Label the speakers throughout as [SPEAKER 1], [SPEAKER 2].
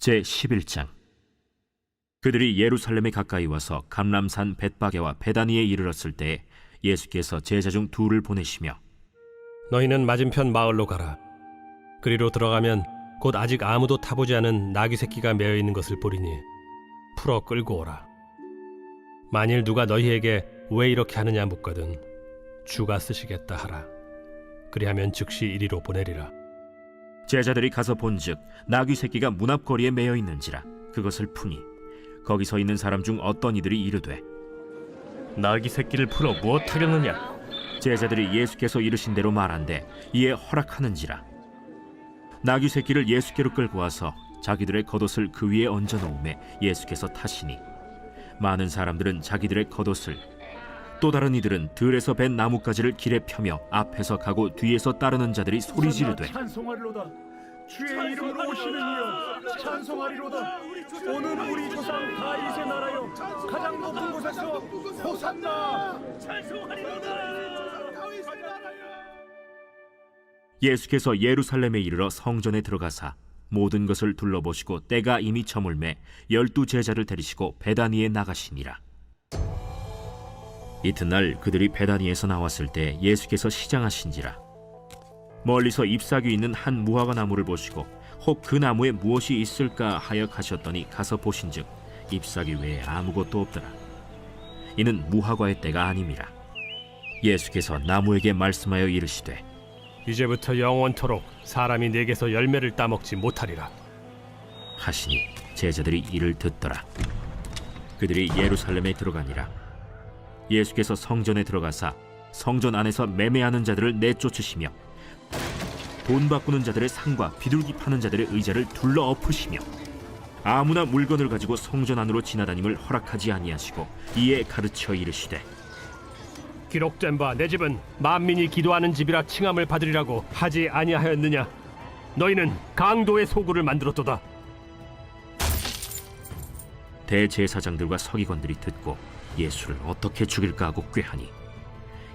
[SPEAKER 1] 제11장. 그들이 예루살렘에 가까이 와서 감람산 벳바게와 베다니에 이르렀을 때 예수께서 제자 중 둘을 보내시며
[SPEAKER 2] 너희는 맞은편 마을로 가라. 그리로 들어가면 곧 아직 아무도 타보지 않은 나귀 새끼가 매어 있는 것을 보리니 풀어 끌고 오라. 만일 누가 너희에게 왜 이렇게 하느냐 묻거든 주가 쓰시겠다 하라. 그리하면 즉시 이리로 보내리라.
[SPEAKER 1] 제자들이 가서 본즉 나귀 새끼가 문 앞거리에 매어 있는지라. 그것을 푸니 거기 서 있는 사람 중 어떤 이들이 이르되
[SPEAKER 3] 나귀 새끼를 풀어 무엇하려느냐?
[SPEAKER 1] 제자들이 예수께서 이르신 대로 말한대 이에 허락하는지라. 나귀 새끼를 예수께로 끌고 와서 자기들의 겉옷을 그 위에 얹어 놓음에 예수께서 타시니 많은 사람들은 자기들의 겉옷을, 또 다른 이들은 들에서 벤 나뭇가지를 길에 펴며 앞에서 가고 뒤에서 따르는 자들이 소리 지르되
[SPEAKER 4] 찬송하리로다. 주의 이름으로 오시는 이여 찬송하리로다. 오늘 우리 조상 다윗의 나라여 가장 높은 곳에서 호산나.
[SPEAKER 1] 예수께서 예루살렘에 이르러 성전에 들어가사 모든 것을 둘러보시고 때가 이미 저물매 12 제자를 데리시고 베다니에 나가시니라. 이튿날 그들이 베다니에서 나왔을 때 예수께서 시장하신지라. 멀리서 잎사귀 있는 한 무화과 나무를 보시고 혹 그 나무에 무엇이 있을까 하여 가셨더니 가서 보신즉 잎사귀 외에 아무것도 없더라. 이는 무화과의 때가 아님이라. 예수께서 나무에게 말씀하여 이르시되
[SPEAKER 2] 이제부터 영원토록 사람이 내게서 열매를 따먹지 못하리라
[SPEAKER 1] 하시니 제자들이 이를 듣더라. 그들이 예루살렘에 들어가니라. 예수께서 성전에 들어가사 성전 안에서 매매하는 자들을 내쫓으시며 돈 바꾸는 자들의 상과 비둘기 파는 자들의 의자를 둘러 엎으시며 아무나 물건을 가지고 성전 안으로 지나다님을 허락하지 아니하시고 이에 가르쳐 이르시되
[SPEAKER 2] 기록된 바 내 집은 만민이 기도하는 집이라 칭함을 받으리라고 하지 아니하였느냐? 너희는 강도의 소굴을 만들었도다.
[SPEAKER 1] 대제사장들과 서기관들이 듣고 예수를 어떻게 죽일까 하고 꾀하니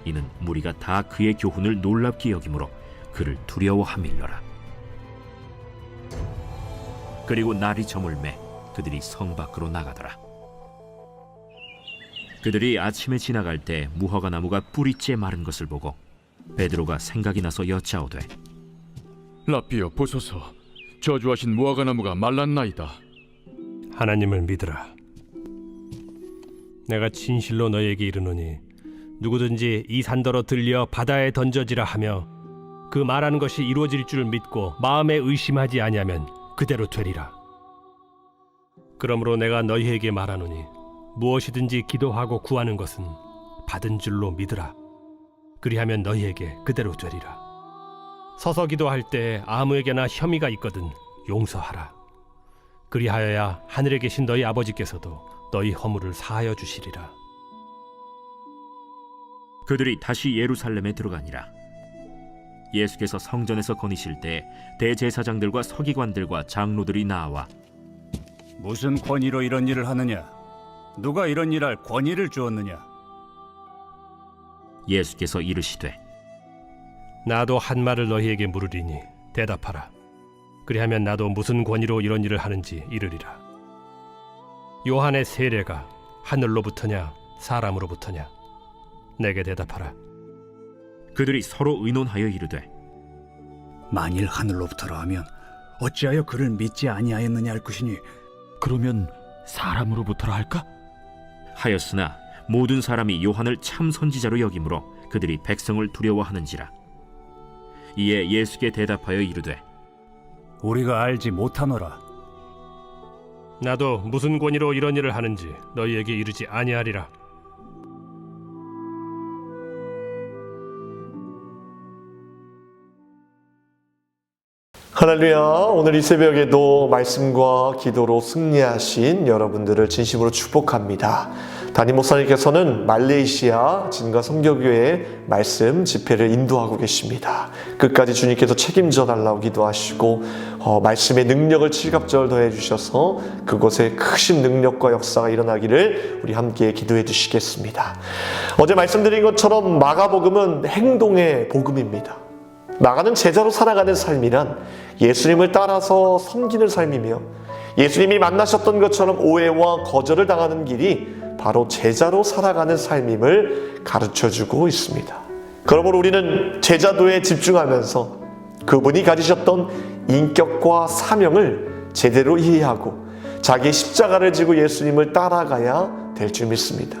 [SPEAKER 1] 이는 무리가 다 그의 교훈을 놀랍게 여김으로 그를 두려워함일러라. 그리고 날이 저물매 그들이 성 밖으로 나가더라. 그들이 아침에 지나갈 때 무화과 나무가 뿌리째 마른 것을 보고 베드로가 생각이 나서 여짜오되
[SPEAKER 5] 라삐여 보소서, 저주하신 무화과 나무가 말랐나이다.
[SPEAKER 2] 하나님을 믿으라. 내가 진실로 너희에게 이르노니 누구든지 이 산더러 들려 바다에 던져지라 하며 그 말하는 것이 이루어질 줄 믿고 마음에 의심하지 아니하면 그대로 되리라. 그러므로 내가 너희에게 말하노니 무엇이든지 기도하고 구하는 것은 받은 줄로 믿으라. 그리하면 너희에게 그대로 되리라. 서서 기도할 때 아무에게나 혐의가 있거든 용서하라. 그리하여야 하늘에 계신 너희 아버지께서도 너희 허물을 사하여 주시리라.
[SPEAKER 1] 그들이 다시 예루살렘에 들어가니라. 예수께서 성전에서 거니실 때 대제사장들과 서기관들과 장로들이 나와
[SPEAKER 4] 무슨 권위로 이런 일을 하느냐? 누가 이런 일할 권위를 주었느냐?
[SPEAKER 1] 예수께서 이르시되
[SPEAKER 2] 나도 한 말을 너희에게 물으리니 대답하라. 그리하면 나도 무슨 권위로 이런 일을 하는지 이르리라. 요한의 세례가 하늘로부터냐 사람으로부터냐? 내게 대답하라.
[SPEAKER 1] 그들이 서로 의논하여 이르되
[SPEAKER 6] 만일 하늘로부터라 하면 어찌하여 그를 믿지 아니하였느냐 할 것이니
[SPEAKER 3] 그러면 사람으로부터라 할까?
[SPEAKER 1] 하였으나 모든 사람이 요한을 참 선지자로 여김으로 그들이 백성을 두려워하는지라. 이에 예수께 대답하여 이르되
[SPEAKER 4] 우리가 알지 못하노라.
[SPEAKER 2] 나도 무슨 권위로 이런 일을 하는지 너희에게 이르지 아니하리라.
[SPEAKER 7] 할렐루야. 오늘 이 새벽에도 말씀과 기도로 승리하신 여러분들을 진심으로 축복합니다. 담임 목사님께서는 말레이시아 진가 선교교회 말씀 집회를 인도하고 계십니다. 끝까지 주님께서 책임져 달라고 기도하시고 말씀의 능력을 칠갑절 더해 주셔서 그곳에 크신 능력과 역사가 일어나기를 우리 함께 기도해 주시겠습니다. 어제 말씀드린 것처럼 마가복음은 행동의 복음입니다. 나가는 제자로 살아가는 삶이란 예수님을 따라서 섬기는 삶이며 예수님이 만나셨던 것처럼 오해와 거절을 당하는 길이 바로 제자로 살아가는 삶임을 가르쳐주고 있습니다. 그러므로 우리는 제자도에 집중하면서 그분이 가지셨던 인격과 사명을 제대로 이해하고 자기의 십자가를 지고 예수님을 따라가야 될 줄 믿습니다.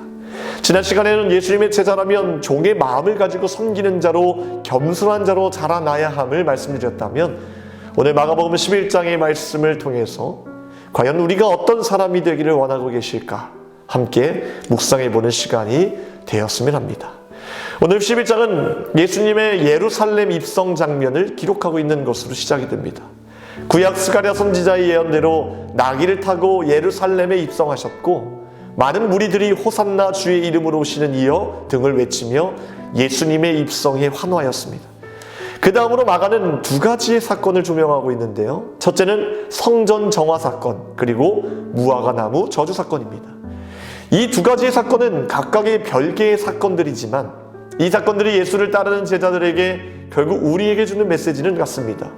[SPEAKER 7] 지난 시간에는 예수님의 제자라면 종의 마음을 가지고 섬기는 자로 겸손한 자로 자라나야 함을 말씀드렸다면, 오늘 마가복음 11장의 말씀을 통해서 과연 우리가 어떤 사람이 되기를 원하고 계실까 함께 묵상해보는 시간이 되었으면 합니다. 오늘 11장은 예수님의 예루살렘 입성 장면을 기록하고 있는 것으로 시작이 됩니다. 구약 스가랴 선지자의 예언대로 나귀를 타고 예루살렘에 입성하셨고, 많은 무리들이 호산나 주의 이름으로 오시는 이여 등을 외치며 예수님의 입성에 환호하였습니다. 그 다음으로 마가는 두 가지의 사건을 조명하고 있는데요. 첫째는 성전 정화 사건, 그리고 무화과 나무 저주 사건입니다. 이 두 가지의 사건은 각각의 별개의 사건들이지만 이 사건들이 예수를 따르는 제자들에게 결국 우리에게 주는 메시지는 같습니다.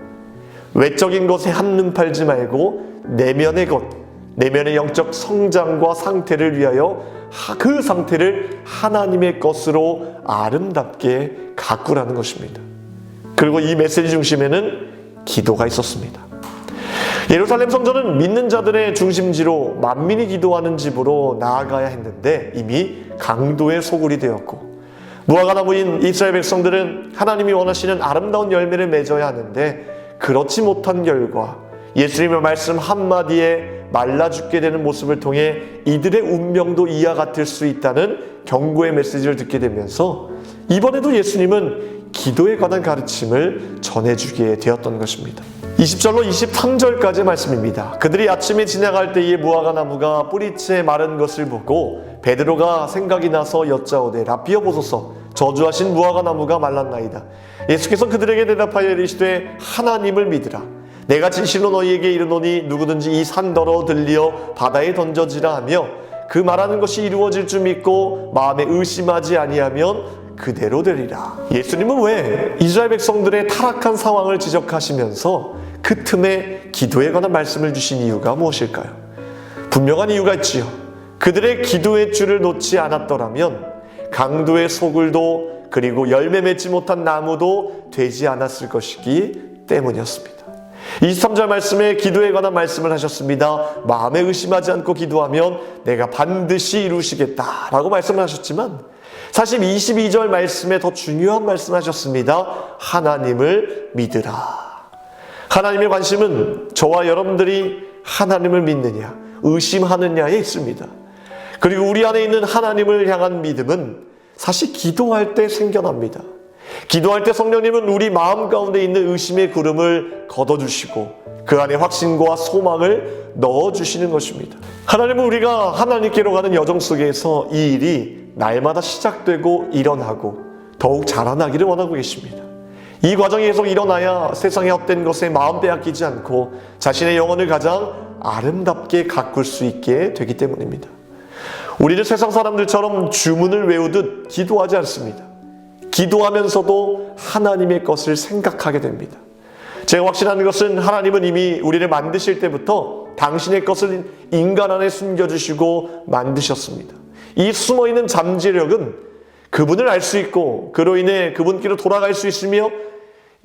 [SPEAKER 7] 외적인 것에 한눈 팔지 말고 내면의 것, 내면의 영적 성장과 상태를 위하여 그 상태를 하나님의 것으로 아름답게 가꾸라는 것입니다. 그리고 이 메시지 중심에는 기도가 있었습니다. 예루살렘 성전은 믿는 자들의 중심지로 만민이 기도하는 집으로 나아가야 했는데 이미 강도의 소굴이 되었고, 무화과 나무인 이스라엘 백성들은 하나님이 원하시는 아름다운 열매를 맺어야 하는데 그렇지 못한 결과 예수님의 말씀 한마디에 말라 죽게 되는 모습을 통해 이들의 운명도 이와 같을 수 있다는 경고의 메시지를 듣게 되면서 이번에도 예수님은 기도에 관한 가르침을 전해주게 되었던 것입니다. 20절로 23절까지의 말씀입니다. 그들이 아침에 지나갈 때에 무화과 나무가 뿌리채 마른 것을 보고 베드로가 생각이 나서 여짜오되 라삐여 보소서, 저주하신 무화과 나무가 말랐나이다. 예수께서 그들에게 대답하여 이르시되 하나님을 믿으라. 내가 진실로 너희에게 이르노니 누구든지 이 산더러 들리어 바다에 던져지라 하며 그 말하는 것이 이루어질 줄 믿고 마음에 의심하지 아니하면 그대로 되리라. 예수님은 왜 이스라엘 백성들의 타락한 상황을 지적하시면서 그 틈에 기도에 관한 말씀을 주신 이유가 무엇일까요? 분명한 이유가 있지요. 그들의 기도의 줄을 놓지 않았더라면 강도의 소굴도 그리고 열매 맺지 못한 나무도 되지 않았을 것이기 때문이었습니다. 23절 말씀에 기도에 관한 말씀을 하셨습니다. 마음에 의심하지 않고 기도하면 내가 반드시 이루시겠다라고 말씀을 하셨지만 사실 22절 말씀에 더 중요한 말씀을 하셨습니다. 하나님을 믿으라. 하나님의 관심은 저와 여러분들이 하나님을 믿느냐, 의심하느냐에 있습니다. 그리고 우리 안에 있는 하나님을 향한 믿음은 사실 기도할 때 생겨납니다. 기도할 때 성령님은 우리 마음 가운데 있는 의심의 구름을 걷어주시고 그 안에 확신과 소망을 넣어주시는 것입니다. 하나님은 우리가 하나님께로 가는 여정 속에서 이 일이 날마다 시작되고 일어나고 더욱 자라나기를 원하고 계십니다. 이 과정이 계속 일어나야 세상의 헛된 것에 마음 빼앗기지 않고 자신의 영혼을 가장 아름답게 가꿀 수 있게 되기 때문입니다. 우리는 세상 사람들처럼 주문을 외우듯 기도하지 않습니다. 기도하면서도 하나님의 것을 생각하게 됩니다. 제가 확신하는 것은 하나님은 이미 우리를 만드실 때부터 당신의 것을 인간 안에 숨겨주시고 만드셨습니다. 이 숨어있는 잠재력은 그분을 알 수 있고 그로 인해 그분께로 돌아갈 수 있으며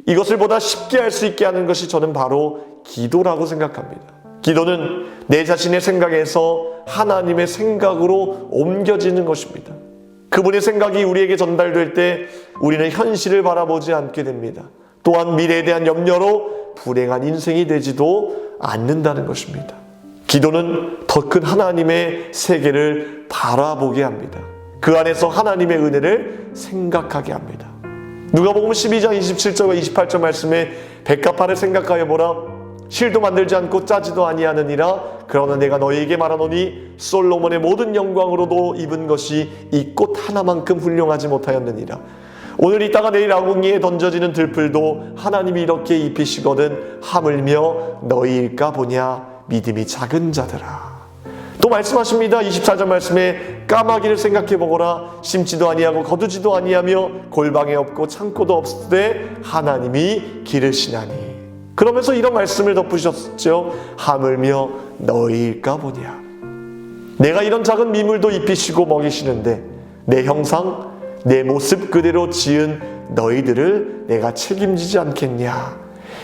[SPEAKER 7] 이것을 보다 쉽게 할 수 있게 하는 것이 저는 바로 기도라고 생각합니다. 기도는 내 자신의 생각에서 하나님의 생각으로 옮겨지는 것입니다. 그분의 생각이 우리에게 전달될 때 우리는 현실을 바라보지 않게 됩니다. 또한 미래에 대한 염려로 불행한 인생이 되지도 않는다는 것입니다. 기도는 더 큰 하나님의 세계를 바라보게 합니다. 그 안에서 하나님의 은혜를 생각하게 합니다. 누가복음 12장 27절과 28절 말씀에 백합화를 생각하여 보라. 실도 만들지 않고 짜지도 아니하느니라. 그러나 내가 너희에게 말하노니 솔로몬의 모든 영광으로도 입은 것이 이 꽃 하나만큼 훌륭하지 못하였느니라. 오늘 있다가 내일 아궁이에 던져지는 들풀도 하나님이 이렇게 입히시거든 하물며 너희일까 보냐 믿음이 작은 자들아. 또 말씀하십니다. 24절 말씀에 까마귀를 생각해 보거라. 심지도 아니하고 거두지도 아니하며 골방에 없고 창고도 없으되 하나님이 기르시나니. 그러면서 이런 말씀을 덧붙이셨죠. 하물며 너희일까 보냐. 내가 이런 작은 미물도 입히시고 먹이시는데 내 형상, 내 모습 그대로 지은 너희들을 내가 책임지지 않겠냐.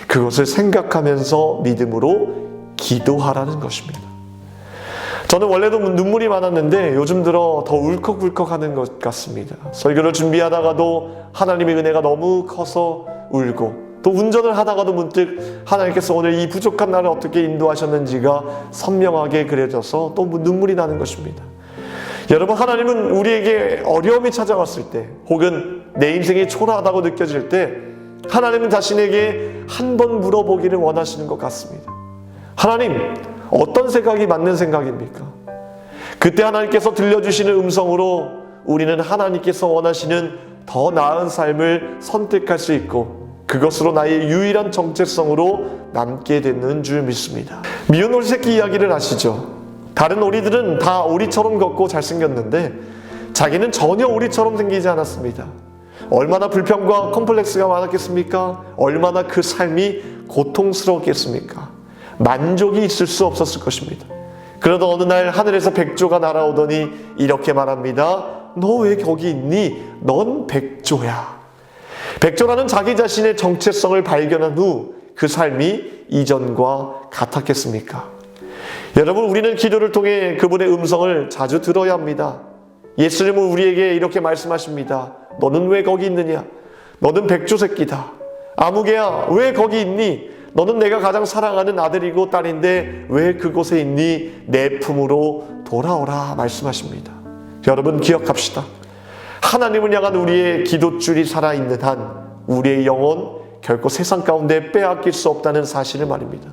[SPEAKER 7] 그것을 생각하면서 믿음으로 기도하라는 것입니다. 저는 원래도 눈물이 많았는데 요즘 들어 더 울컥울컥하는 것 같습니다. 설교를 준비하다가도 하나님의 은혜가 너무 커서 울고, 또 운전을 하다가도 문득 하나님께서 오늘 이 부족한 나를 어떻게 인도하셨는지가 선명하게 그려져서 또 눈물이 나는 것입니다. 여러분, 하나님은 우리에게 어려움이 찾아왔을 때, 혹은 내 인생이 초라하다고 느껴질 때 하나님은 자신에게 한 번 물어보기를 원하시는 것 같습니다. 하나님, 어떤 생각이 맞는 생각입니까? 그때 하나님께서 들려주시는 음성으로 우리는 하나님께서 원하시는 더 나은 삶을 선택할 수 있고, 그것으로 나의 유일한 정체성으로 남게 되는 줄 믿습니다. 미운 오리 새끼 이야기를 아시죠? 다른 오리들은 다 오리처럼 걷고 잘생겼는데 자기는 전혀 오리처럼 생기지 않았습니다. 얼마나 불평과 컴플렉스가 많았겠습니까? 얼마나 그 삶이 고통스러웠겠습니까? 만족이 있을 수 없었을 것입니다. 그러다 어느 날 하늘에서 백조가 날아오더니 이렇게 말합니다. 너 왜 거기 있니? 넌 백조야. 백조라는 자기 자신의 정체성을 발견한 후 그 삶이 이전과 같았겠습니까? 여러분, 우리는 기도를 통해 그분의 음성을 자주 들어야 합니다. 예수님은 우리에게 이렇게 말씀하십니다. 너는 왜 거기 있느냐? 너는 백조 새끼다. 아무개야, 왜 거기 있니? 너는 내가 가장 사랑하는 아들이고 딸인데 왜 그곳에 있니? 내 품으로 돌아오라 말씀하십니다. 여러분, 기억합시다. 하나님을 향한 우리의 기도줄이 살아있는 한 우리의 영혼 결코 세상 가운데 빼앗길 수 없다는 사실을 말입니다.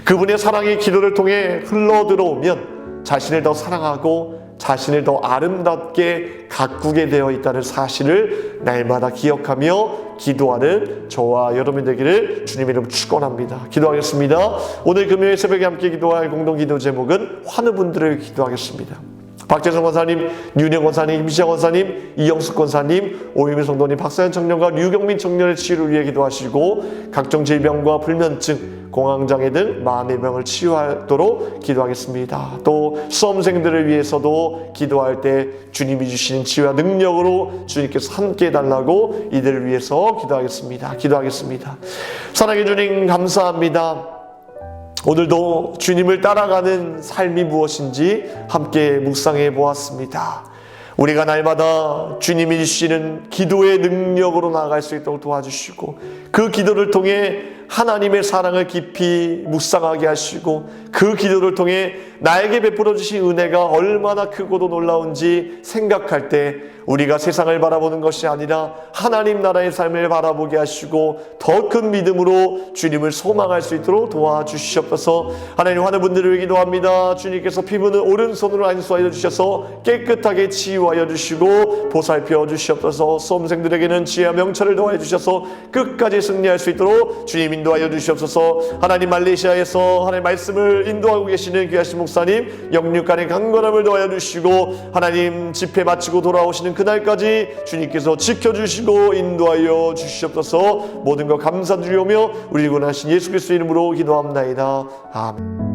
[SPEAKER 7] 그분의 사랑이 기도를 통해 흘러들어오면 자신을 더 사랑하고 자신을 더 아름답게 가꾸게 되어 있다는 사실을 날마다 기억하며 기도하는 저와 여러분 되기를 주님의 이름으로 축원합니다. 기도하겠습니다. 오늘 금요일 새벽에 함께 기도할 공동기도 제목은 환우분들을 기도하겠습니다. 박재성 권사님, 윤영 권사님, 임시영 권사님, 이영숙 권사님, 오유미 성도님, 박사연 청년과 류경민 청년의 치유를 위해 기도하시고 각종 질병과 불면증, 공황장애 등 마음의 병을 치유하도록 기도하겠습니다. 또 수험생들을 위해서도 기도할 때 주님이 주시는 치유와 능력으로 주님께서 함께 해달라고 이들을 위해서 기도하겠습니다. 사랑해 주님, 감사합니다. 오늘도 주님을 따라가는 삶이 무엇인지 함께 묵상해 보았습니다. 우리가 날마다 주님이 주시는 기도의 능력으로 나아갈 수 있도록 도와주시고, 그 기도를 통해 하나님의 사랑을 깊이 묵상하게 하시고, 그 기도를 통해 나에게 베풀어 주신 은혜가 얼마나 크고도 놀라운지 생각할 때 우리가 세상을 바라보는 것이 아니라 하나님 나라의 삶을 바라보게 하시고 더 큰 믿음으로 주님을 소망할 수 있도록 도와주시옵소서. 하나님, 환우분들을 기도합니다. 주님께서 피부는 오른손으로 안수하여 주셔서 깨끗하게 치유하여 주시고 보살펴 주시옵소서. 수험생들에게는 지혜와 명철을 더하여 주셔서 끝까지 승리할 수 있도록 주님 인도하여 주시옵소서. 하나님, 말레이시아에서 하나님 말씀을 인도하고 계시는 귀하신 목사님 영육간의 강건함을 더하여 주시고, 하나님 집회 마치고 돌아오시는 그날까지 주님께서 지켜주시고 인도하여 주시옵소서. 모든 것 감사드리오며 우리 구원하신 예수 그리스도 이름으로 기도합나이다. 아멘.